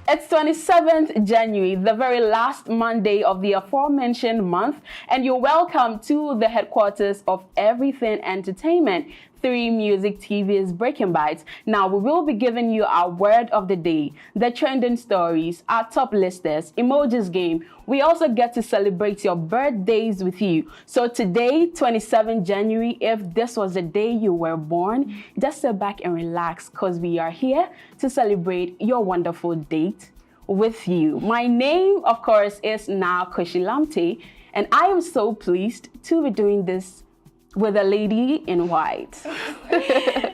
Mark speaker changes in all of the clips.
Speaker 1: It's 27th January, the very last Monday of the aforementioned month, and you're welcome to the headquarters of Everything Entertainment, 3 Music TV's Breaking Bites. Now, we will be giving you our word of the day, the trending stories, our top listers, emojis game. We also get to celebrate your birthdays with you. So today, 27th January, if this was the day you were born, just sit back and relax because we are here to celebrate your wonderful date with you. My name, of course, is now Koshie Lamptey, and I am so pleased to be doing this with a lady in white.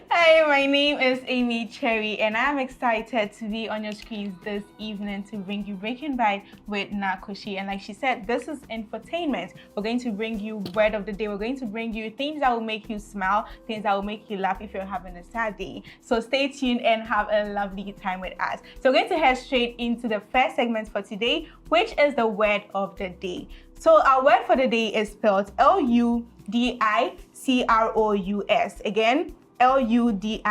Speaker 2: Hi, my name is Aimee Cherry, and I'm excited to be on your screens this evening to bring you Breaking Bite with Koshie. And like she said, this is infotainment. We're going to bring you word of the day. We're going to bring you things that will make you smile, things that will make you laugh if you're having a sad day. So stay tuned and have a lovely time with us. So we're going to head straight into the first segment for today, which is the word of the day. So our word for the day is spelled Ludicrous. Again, Ludicrous,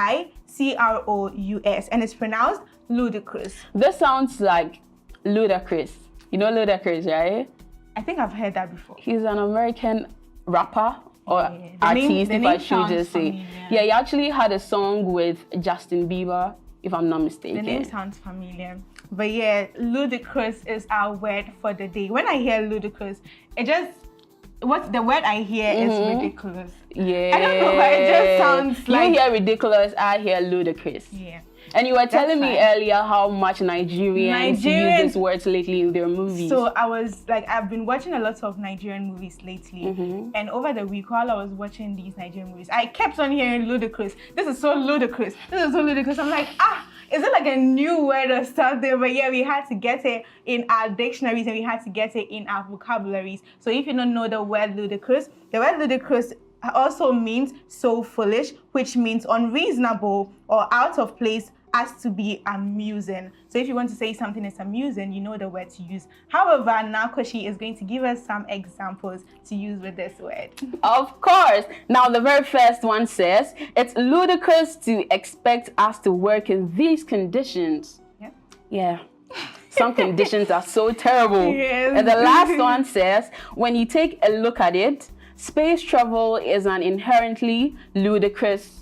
Speaker 2: and it's pronounced ludicrous.
Speaker 1: This sounds like Ludacris. You know Ludacris, right?
Speaker 2: I think I've heard that before.
Speaker 1: He's an American rapper or artist, if I should just say. Yeah, he actually had a song with Justin Bieber, if I'm not mistaken.
Speaker 2: The name sounds familiar. But yeah, ludicrous is our word for the day. When I hear ludicrous, the word I hear is ridiculous.
Speaker 1: Yeah.
Speaker 2: I don't know why, it just sounds like...
Speaker 1: You hear ridiculous, I hear ludicrous.
Speaker 2: Yeah.
Speaker 1: And you were telling me earlier how much Nigerians use these words lately in their movies.
Speaker 2: So I've been watching a lot of Nigerian movies lately. And over the week, while I was watching these Nigerian movies, I kept on hearing ludicrous. This is so ludicrous. This is so ludicrous. I'm like, is it like a new word or something? But yeah, we had to get it in our dictionaries and we had to get it in our vocabularies. So if you don't know the word ludicrous also means so foolish, which means unreasonable or out of place as to be amusing. So if you want to say something is amusing, you know the word to use. However, now Koshie is going to give us some examples to use with this word.
Speaker 1: Of course. Now the very first one says, it's ludicrous to expect us to work in these conditions. Yeah. Some conditions are so terrible.
Speaker 2: Yes.
Speaker 1: And the last one says, when you take a look at it, space travel is an inherently ludicrous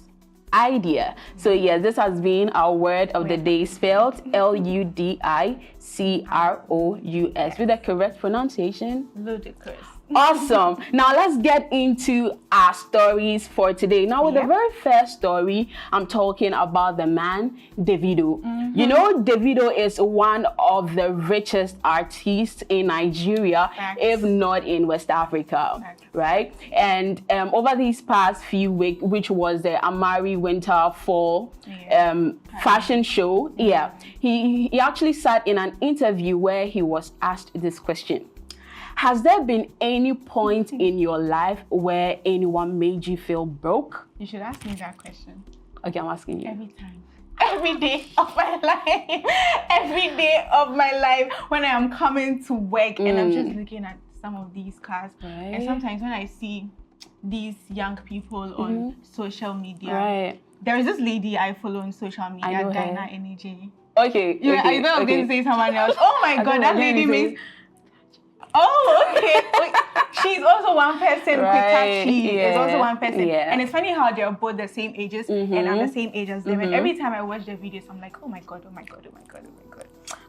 Speaker 1: idea. So yeah, this has been our word of the day, spelled Ludicrous. With the correct pronunciation?
Speaker 2: Ludicrous.
Speaker 1: Awesome. Now let's get into our stories for today. Now with the very first story, I'm talking about the man Davido. You know, Davido is one of the richest artists in Nigeria, if not in West Africa, right? And over these past few weeks, which was the Amari Winter Fall fashion show, he actually sat in an interview where he was asked this question. Has there been any point in your life where anyone made you feel broke?
Speaker 2: You should ask me that question.
Speaker 1: Okay, I'm asking you.
Speaker 2: Every time. Every day of my life. Every day of my life when I am coming to work and I'm just looking at some of these cars. And sometimes when I see these young people on social media, there is this lady I follow on social media, Dinah Energy.
Speaker 1: Okay.
Speaker 2: I know I'm going to say someone else. Oh my God, that lady makes... Oh, okay. She's also one person. Kitachi is also one person. And it's funny how they're both the same ages and I'm the same age as them. And every time I watch their videos, I'm like, oh my God.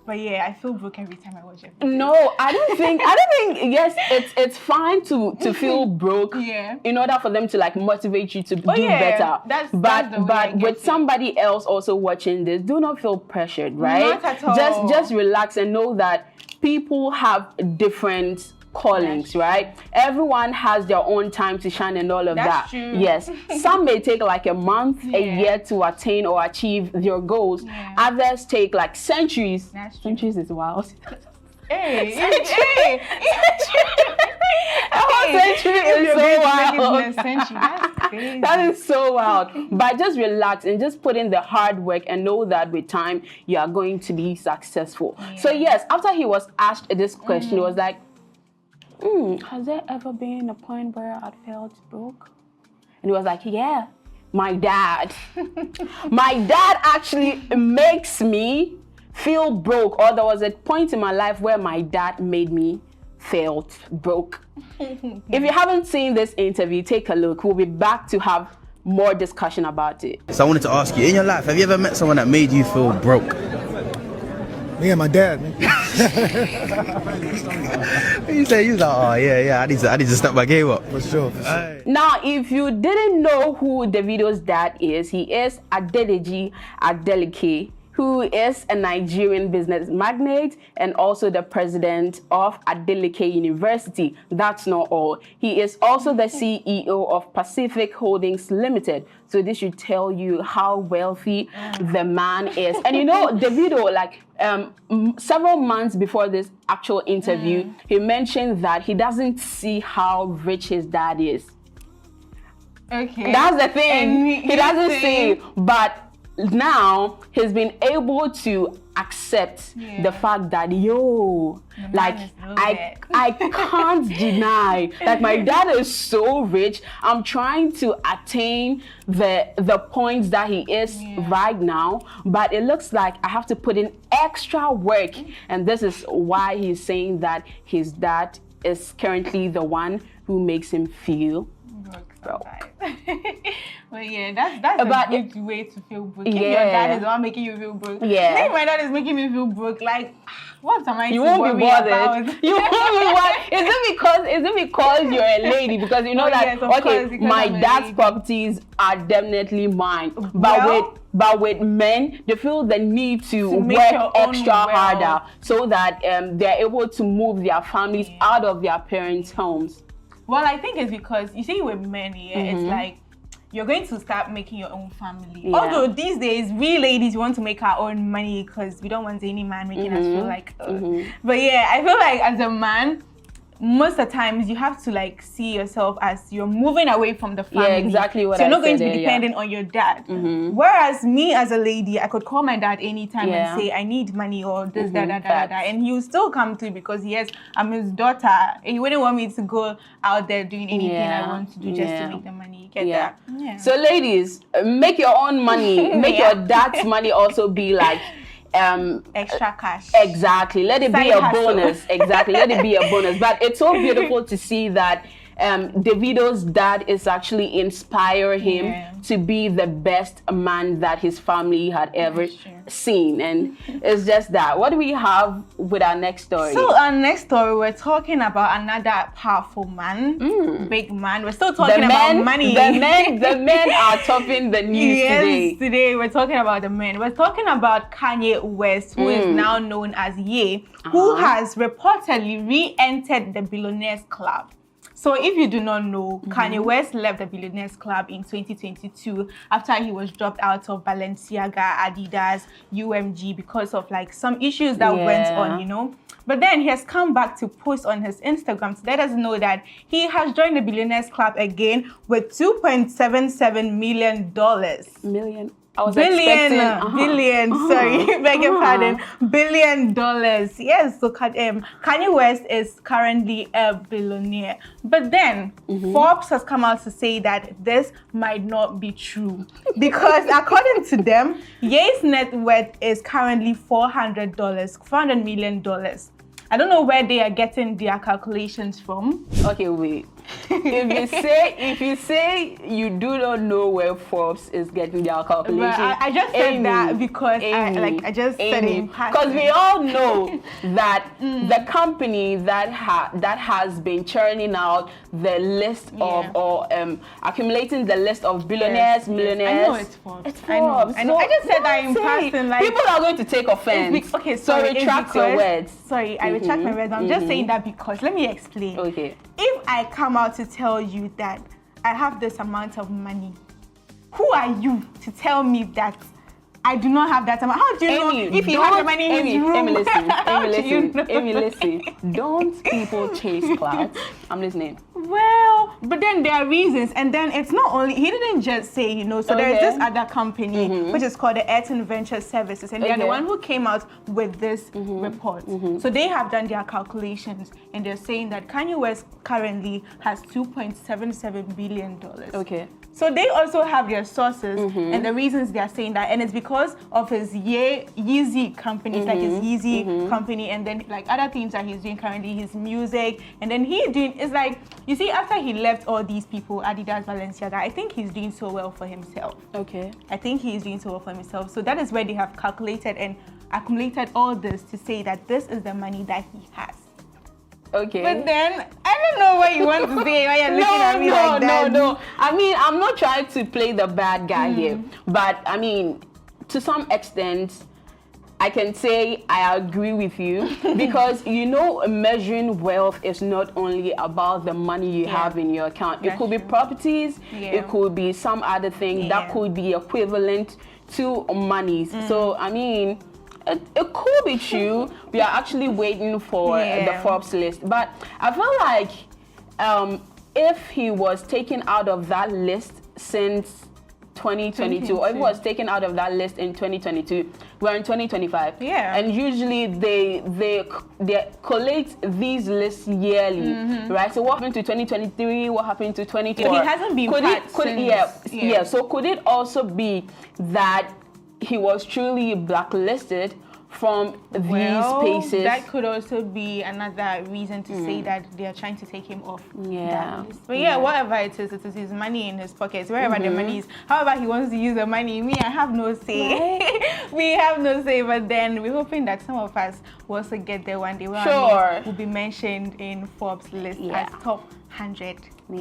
Speaker 2: But yeah, I feel broke every time I watch it.
Speaker 1: No, I don't think, yes, it's fine to feel broke in order for them to like motivate you to do better. But with somebody else also watching this, do not feel pressured, right?
Speaker 2: Not at all.
Speaker 1: Just relax and know that people have different callings, right? Everyone has their own time to shine and all of that.
Speaker 2: True.
Speaker 1: Yes. Some may take like a month, a year to attain or achieve their goals. Others take like centuries. Centuries is wild.
Speaker 2: Century
Speaker 1: is so wild.
Speaker 2: That
Speaker 1: is so wild. But just relax and just put in the hard work and know that with time you are going to be successful. So yes, after he was asked this question, he was like, has there ever been a point where I felt broke? And he was like, yeah, my dad. My dad actually makes me feel broke, or there was a point in my life where my dad made me felt broke. If you haven't seen this interview, take a look. We'll be back to have more discussion about it.
Speaker 3: So I wanted to ask you, in your life, have you ever met someone that made you feel broke?
Speaker 4: Me and my dad, man.
Speaker 3: You say, you was like, oh yeah, I need to step my game up.
Speaker 4: For sure.
Speaker 1: Now, if you didn't know who Davido's dad is, he is Adeleke Adeleke, who is a Nigerian business magnate and also the president of Adeleke University. That's not all. He is also the CEO of Pacific Holdings Limited. So this should tell you how wealthy the man is. And you know, Davido, like several months before this actual interview, he mentioned that he doesn't see how rich his dad is.
Speaker 2: Okay.
Speaker 1: That's the thing.
Speaker 2: And
Speaker 1: He doesn't see, but now he's been able to accept the fact that like I can't deny that my dad is so rich. I'm trying to attain the points that he is right now, but it looks like I have to put in extra work, and this is why he's saying that his dad is currently the one who makes him feel broke.
Speaker 2: Well, yeah, that's a good way to feel broke. If your dad is the one making you feel broke. Yeah. If my dad is making me feel broke, like, what am I
Speaker 1: you
Speaker 2: to
Speaker 1: won't
Speaker 2: worry
Speaker 1: be bothered.
Speaker 2: about?
Speaker 1: You won't be bothered. Is it because you're a lady? Because you know my dad's properties are definitely mine. But with men, they feel the need to work extra harder so that they're able to move their families out of their parents' homes.
Speaker 2: Well, I think it's because, you see, with men, it's like, you're going to start making your own family. Yeah. Although these days, we ladies want to make our own money because we don't want any man making us feel like, But yeah, I feel like as a man, most of the times you have to like see yourself as you're moving away from the family.
Speaker 1: Yeah, exactly what
Speaker 2: so you're
Speaker 1: I
Speaker 2: not going to
Speaker 1: said
Speaker 2: be dependent on your dad. Whereas me as a lady, I could call my dad anytime and say, I need money or this, that. And he will still come to because yes, I'm his daughter. And he wouldn't want me to go out there doing anything I want to do just to make the money. Get that? Yeah.
Speaker 1: So ladies, make your own money. Make your dad's money also be like
Speaker 2: extra cash.
Speaker 1: Exactly. Let it be a bonus. Exactly. Let it be a bonus. But it's so beautiful to see that Davido's dad is actually inspiring him to be the best man that his family had ever seen. And it's just that. What do we have with our next story?
Speaker 2: So our next story, we're talking about another powerful man, big man. We're still talking about money.
Speaker 1: The men are topping the news today.
Speaker 2: Today we're talking about the men. We're talking about Kanye West, who is now known as Ye, who has reportedly re-entered the Billionaires Club. So if you do not know, Kanye West left the Billionaires Club in 2022 after he was dropped out of Balenciaga, Adidas, UMG because of like some issues that went on, you know. But then he has come back to post on his Instagram to let us know that he has joined the Billionaires Club again with $2.77 million.
Speaker 1: I was
Speaker 2: billion, sorry, beg your pardon, $1 billion. Yes, so Kanye West is currently a billionaire. But then Forbes has come out to say that this might not be true because according to them, Ye's net worth is currently $400 million. I don't know where they are getting their calculations from.
Speaker 1: Okay, wait. If you say you do not know where Forbes is getting their calculations,
Speaker 2: I just said that because I just said it in passing.
Speaker 1: Because we all know that the company that has been churning out the list of or accumulating the list of billionaires, millionaires.
Speaker 2: I know it's Forbes. It's Forbes. I know. I just said that in passing. Like,
Speaker 1: people are going to take offense.
Speaker 2: Okay,
Speaker 1: so retract your words.
Speaker 2: Sorry, I retract my words. I'm just saying that because let me explain.
Speaker 1: Okay.
Speaker 2: If I come out to tell you that I have this amount of money, who are you to tell me that I do not have that amount? How do you know if you have the money in his room?
Speaker 1: Aimee, listen. Don't people chase clouds? I'm listening.
Speaker 2: Well, but then there are reasons, and then it's not only, he didn't just say, you know, so there is this other company, which is called the Ayrton Venture Services, and they're the one who came out with this report. So they have done their calculations, and they're saying that Kanye West currently has $2.77 billion.
Speaker 1: Okay.
Speaker 2: So they also have their sources and the reasons they are saying that, and it's because of his Yeezy Company, it's like his Yeezy Company, and then like other things that he's doing currently, his music, and then it's like, you see, after he left all these people, Adidas, Balenciaga, I think he's doing so well for himself.
Speaker 1: Okay.
Speaker 2: I think he's doing so well for himself. So that is where they have calculated and accumulated all this to say that this is the money that he has.
Speaker 1: Okay.
Speaker 2: But then, I don't know what you want to say. Why you're looking at me like that.
Speaker 1: No. I mean, I'm not trying to play the bad guy here. But, I mean, to some extent, I can say I agree with you. Because, you know, measuring wealth is not only about the money you have in your account. It could be properties. It could be some other thing that could be equivalent to monies. So, I mean, it could be true. We are actually waiting for the Forbes list, but I feel like if he was taken out of that list since 2022, or if he was taken out of that list in 2022, we're in 2025. Yeah. And usually they collate these lists yearly, right? So what happened to 2023? What happened to 2024?
Speaker 2: He hasn't been
Speaker 1: So could it also be that he was truly blacklisted from these spaces?
Speaker 2: That could also be another reason to say that they are trying to take him off that list. But whatever it is his money in his pockets, wherever the money is. However he wants to use the money, me, I have no say. Right? We have no say, but then we're hoping that some of us will also get there one day. Will be mentioned in Forbes list as top 100,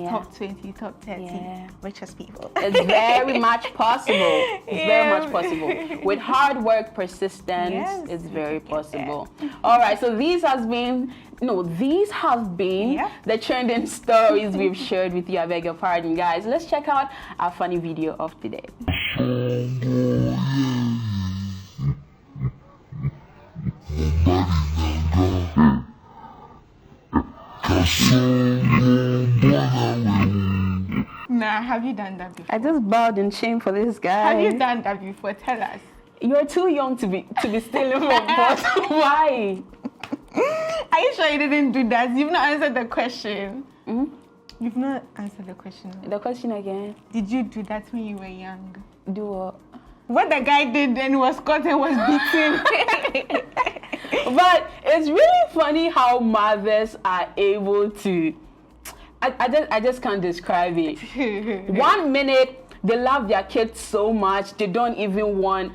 Speaker 2: top 20, top 30 richest people.
Speaker 1: It's very much possible. It's very much possible. With hard work, persistence, it's very possible. All right, so these have been the trending stories we've shared with you. I beg your pardon, guys. Let's check out our funny video of today.
Speaker 2: Nah, have you done that before?
Speaker 1: I just bowed in shame for this guy.
Speaker 2: Have you done that before? Tell us.
Speaker 1: You're too young to be stealing from boss. Why?
Speaker 2: Are you sure you didn't do that? You've not answered the question. You've not answered the question.
Speaker 1: The question again.
Speaker 2: Did you do that when you were young?
Speaker 1: Do what?
Speaker 2: What the guy did then was caught and was beaten.
Speaker 1: But it's really funny how mothers are able to. I just can't describe it. 1 minute they love their kids so much they don't even want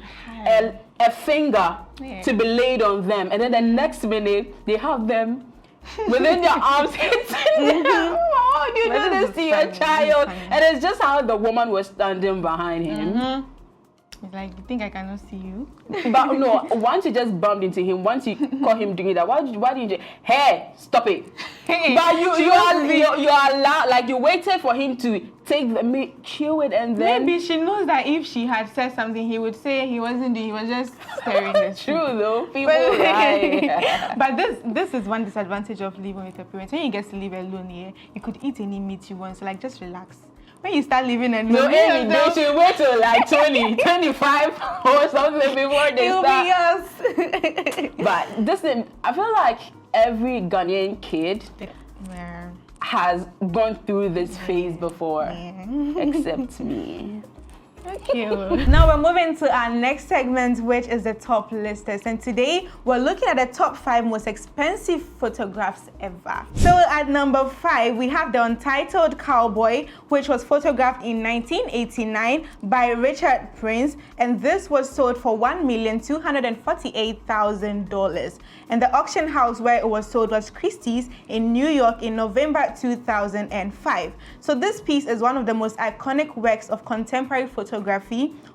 Speaker 1: a finger to be laid on them, and then the next minute they have them within their arms hitting them. Oh, you do this to your child, and it's just how the woman was standing behind him.
Speaker 2: He's like, you think I cannot see you?
Speaker 1: But no, once you just bumped into him, once you caught him doing that, why didn't you? Hey, stop it! But you are allowed, like you waited for him to take the meat, chew it, and then
Speaker 2: maybe she knows that if she had said something, he would say he wasn't doing. He was just staring.
Speaker 1: True though, people lie.
Speaker 2: But this is one disadvantage of living with your parents. When you get to live alone, you could eat any meat you want. So like, just relax. When you start living alone,
Speaker 1: no, Aimee, they should wait till like 20, 25 or something before they start.
Speaker 2: Be yours.
Speaker 1: But this thing, I feel like every Ghanaian kid has gone through this phase before, except me.
Speaker 2: Okay. Now we're moving to our next segment, which is the top listers, and today we're looking at the top 5 most expensive photographs ever. So at number 5 we have the Untitled Cowboy, which was photographed in 1989 by Richard Prince, and this was sold for $1,248,000. And the auction house where it was sold was Christie's in New York in November 2005. So this piece is one of the most iconic works of contemporary photography.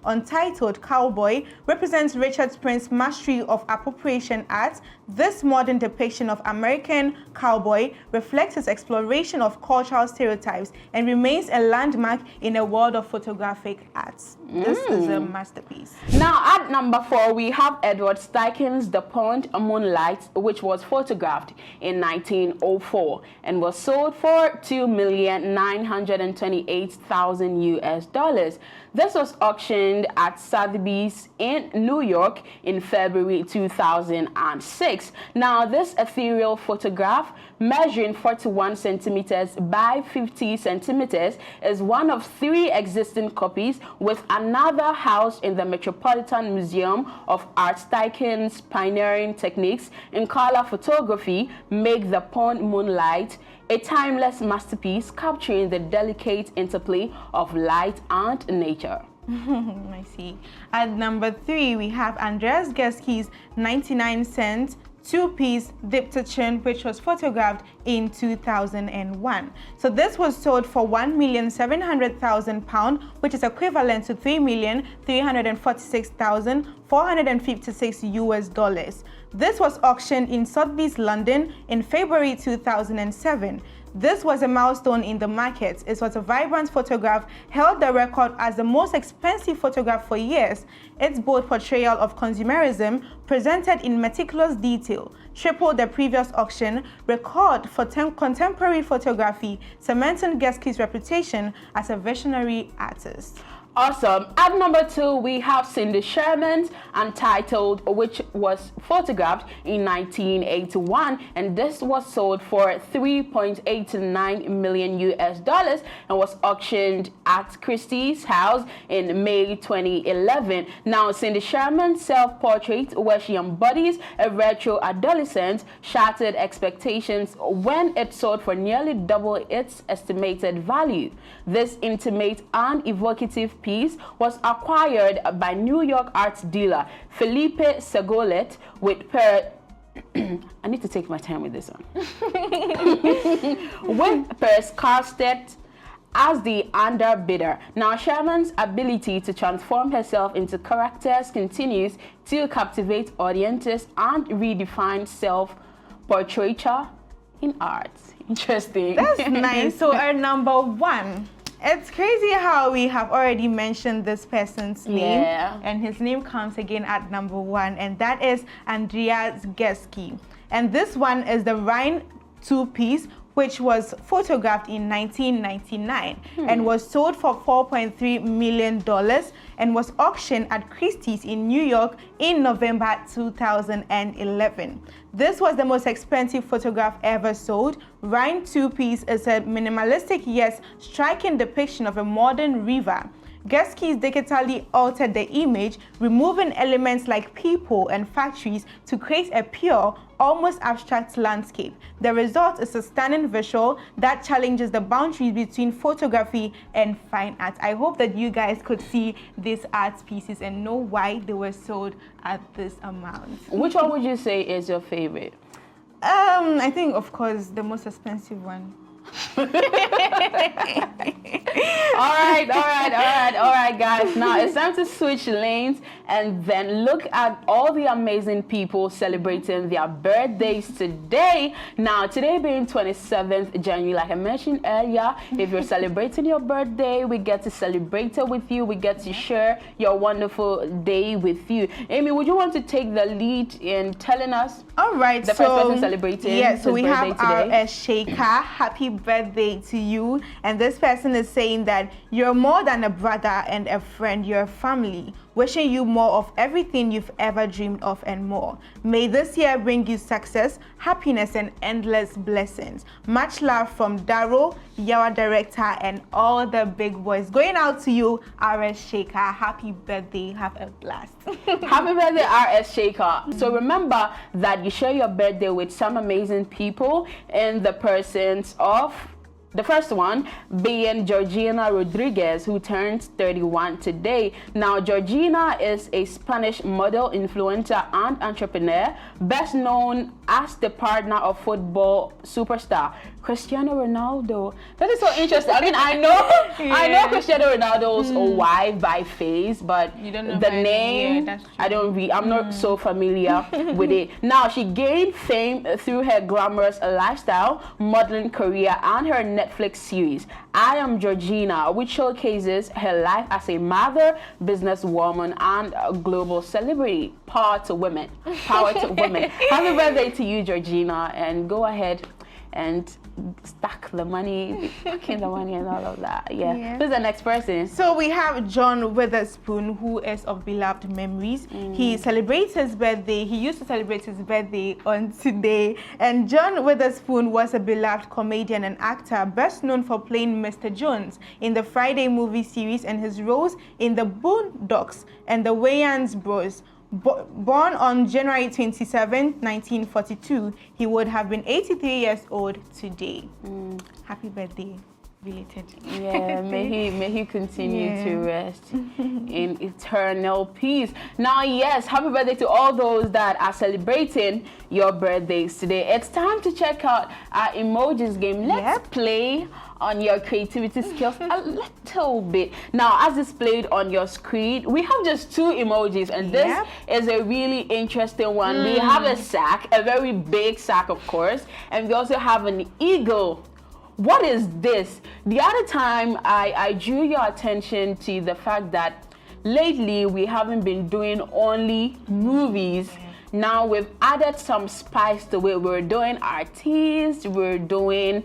Speaker 2: Untitled Cowboy represents Richard Prince's mastery of appropriation art. This modern depiction of American cowboy reflects his exploration of cultural stereotypes and remains a landmark in a world of photographic arts. This is a masterpiece.
Speaker 1: Now at number 4 we have Edward Steichen's The Pond Moonlight, which was photographed in 1904 and was sold for $2,928,000 US. This was auctioned at Sotheby's in New York in February 2006. Now, this ethereal photograph, measuring 41 centimeters by 50 centimeters, is one of 3 existing copies, with another housed in the Metropolitan Museum of Art. Steichen's pioneering techniques in color photography make the Pond Moonlight a timeless masterpiece capturing the delicate interplay of light and nature.
Speaker 2: I see. At number 3, we have Andreas Geski's 99-cent two-piece diptychon, which was photographed in 2001. So this was sold for £1,700,000, which is equivalent to $3,346,456 US. This was auctioned in Sotheby's, London in February 2007. This was a milestone in the market. It was a vibrant photograph, held the record as the most expensive photograph for years. Its bold portrayal of consumerism, presented in meticulous detail, tripled the previous auction record for contemporary photography, cementing Geski's reputation as a visionary artist.
Speaker 1: Awesome. At number 2, we have Cindy Sherman's Untitled, which was photographed in 1981, and this was sold for $3.89 million US and was auctioned at Christie's house in May 2011. Now, Cindy Sherman's self-portrait, where she embodies a retro adolescent, shattered expectations when it sold for nearly double its estimated value. This intimate and evocative piece was acquired by New York arts dealer Felipe Segolet with I need to take my time with this one. With Pers Karstedt as the underbidder. Now, Sherman's ability to transform herself into characters continues to captivate audiences and redefine self-portraiture in art. Interesting.
Speaker 2: That's nice. So our number 1. It's crazy how we have already mentioned this person's name, and his name comes again at number 1, and that is Andreas Geski. And this one is the Rhine two-piece, which was photographed in 1999 and was sold for $4.3 million and was auctioned at Christie's in New York in November 2011. This was the most expensive photograph ever sold. Rhine two-piece is a minimalistic yet striking depiction of a modern river. Geski digitally altered the image, removing elements like people and factories to create a pure, almost abstract landscape. The result is a stunning visual that challenges the boundaries between photography and fine art. I hope that you guys could see these art pieces and know why they were sold at this amount.
Speaker 1: Which one would you say is your favorite?
Speaker 2: I think, of course, the most expensive one.
Speaker 1: all right, guys. Now it's time to switch lanes and then look at all the amazing people celebrating their birthdays today. Now, today being 27th January, like I mentioned earlier, if you're celebrating your birthday, we get to celebrate it with you. We get to share your wonderful day with you. Aimee, would you want to take the lead in telling us?
Speaker 2: All right,
Speaker 1: the first person celebrating.
Speaker 2: Yeah, so we have
Speaker 1: today?
Speaker 2: our Shaker. Happy birthday to you. And this person is saying that you're more than a brother and a friend, you're a family. Wishing you more of everything you've ever dreamed of and more. May this year bring you success, happiness, and endless blessings. Much love from Daro, Yawa Director, and all the big boys. Going out to you, RS Shaker. Happy birthday. Have a blast.
Speaker 1: Happy birthday, RS Shaker. So remember that you share your birthday with some amazing people in the persons of the first one being Georgina Rodriguez, who turns 31 today. Now, Georgina is a Spanish model, influencer, and entrepreneur, best known as the partner of football superstar Cristiano Ronaldo. That is so interesting. I mean, I know Cristiano Ronaldo's wife by face, but
Speaker 2: you don't know
Speaker 1: the name, I don't read. I'm not so familiar with it. Now, she gained fame through her glamorous lifestyle, modeling career, and her Netflix series, I Am Georgina, which showcases her life as a mother, businesswoman, and a global celebrity. Power to women. Power to women. Happy birthday to you, Georgina, and go ahead and stack the money, packing the money and all of that. Yeah. Who's the next person?
Speaker 2: So we have John Witherspoon, who is of beloved memories. He celebrates his birthday. He used to celebrate his birthday on today. And John Witherspoon was a beloved comedian and actor, best known for playing Mr. Jones in the Friday movie series and his roles in the Boondocks and the Wayans Bros. Born on January 27, 1942, he would have been 83 years old today. Happy birthday, belated.
Speaker 1: Yeah, may he continue to rest in eternal peace. Now, yes, happy birthday to all those that are celebrating your birthdays today. It's time to check out our emojis game. Let's play on your creativity skills a little bit. Now, as displayed on your screen, we have just 2 emojis, and this is a really interesting one. We have a sack, a very big sack, of course, and we also have an eagle. What is this? The other time, I drew your attention to the fact that lately we haven't been doing only movies. Now we've added some spice to it. We're doing artists, we're doing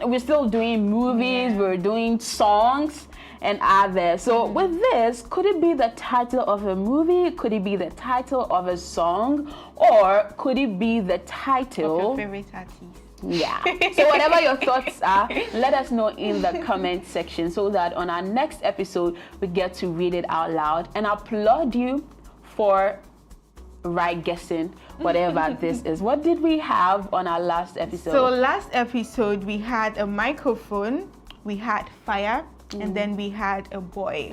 Speaker 1: we're still doing movies, we're doing songs and others. So with this, could it be the title of a movie? Could it be the title of a song? Or could it be the title
Speaker 2: of your favorite artist?
Speaker 1: Yeah. So whatever your thoughts are, let us know in the comment section so that on our next episode, we get to read it out loud and applaud you for right guessing whatever this is. What did we have on our last episode?
Speaker 2: So last episode we had a microphone, we had fire, and then we had a boy.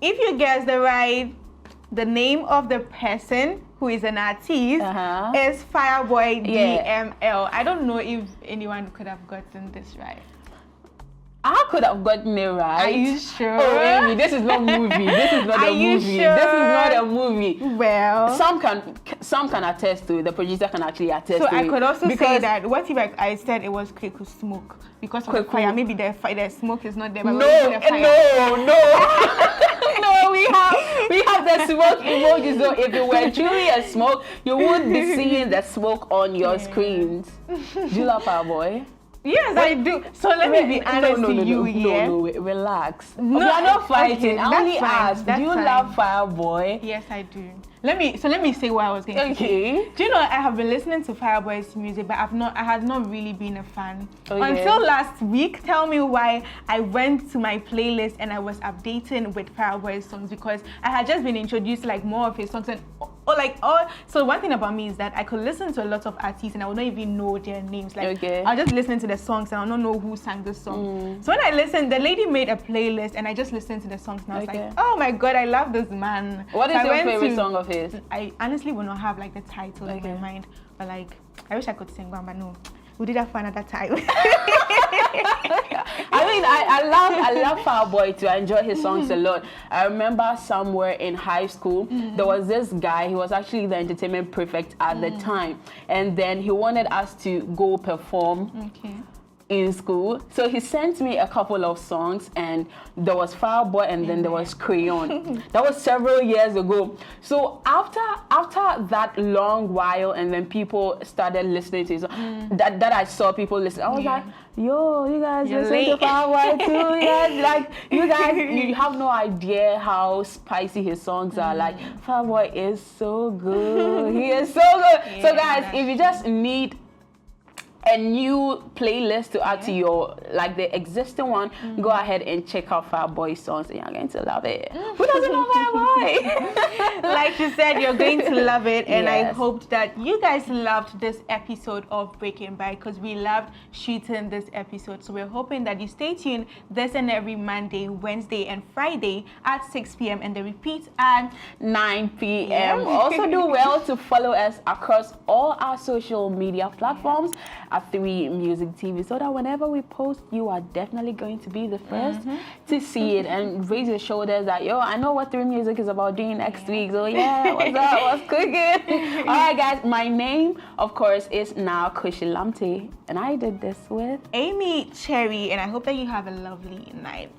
Speaker 2: If you guess the name of the person who is an artist is Fireboy DML. I don't know if anyone could have gotten this right.
Speaker 1: I could have gotten it right.
Speaker 2: Are you sure?
Speaker 1: Oh, Aimee, this is not movie. This is not a movie.
Speaker 2: Sure?
Speaker 1: This is not a movie.
Speaker 2: Well,
Speaker 1: some can attest to it. The producer can actually attest to it.
Speaker 2: So I could also say that what if I said it was Kweku Smoke because of the fire? Maybe the smoke is not there, but
Speaker 1: no, we have the smoke emoji. So if it were truly a smoke, you would be seeing the smoke on your screens. Do you love Fireboy?
Speaker 2: Yes, I do. So let me be honest with you.
Speaker 1: No, relax. No, we are not fighting. I only asked, do you love Fireboy?
Speaker 2: Yes, I do. Let me say what I was going to say. Do you know I have been listening to Fireboy's music, but I had not really been a fan until last week. Tell me why. I went to my playlist and I was updating with Fireboy's songs because I had just been introduced to like more of his songs and so one thing about me is that I could listen to a lot of artists and I would not even know their names. Like I'll just listen to the songs and I'll not know who sang the song. So when I listened, the lady made a playlist and I just listened to the songs and I was like, oh my god, I love this man.
Speaker 1: What is your favorite song of his?
Speaker 2: I honestly will not have like the title in my mind, but like I wish I could sing one, but no. We'll do that for another time.
Speaker 1: I mean, I love Fireboy too. I enjoy his songs a lot. I remember somewhere in high school, there was this guy. He was actually the entertainment prefect at the time. And then he wanted us to go perform in school. So he sent me a couple of songs and there was Fireboy and then there was Crayon. That was several years ago. So after that long while and then people started listening to it, that I saw people listen, I was like, yo, you guys listen to Fireboy too? You guys you have no idea how spicy his songs are. Like, Fireboy is so good. He is so good. So guys, if you just need a new playlist to add to your the existing one, go ahead and check out Fireboy songs and you're going to love it. Who doesn't know Fireboy?
Speaker 2: Like you said, you're going to love it, and I hoped that you guys loved this episode of Breaking By because we loved shooting this episode. So we're hoping that you stay tuned this and every Monday, Wednesday, and Friday at 6 p.m. and the repeat at
Speaker 1: 9 p.m. Also do well to follow us across all our social media platforms at 3 Music TV so that whenever we post, you are definitely going to be the first to see it and raise your shoulders that, yo, I know what 3 Music is about doing next week. So yeah, what's up? What's cooking? All right, guys, my name, of course, is now Koshie Lamptey, and I did this with
Speaker 2: Aimee Cherry, and I hope that you have a lovely night.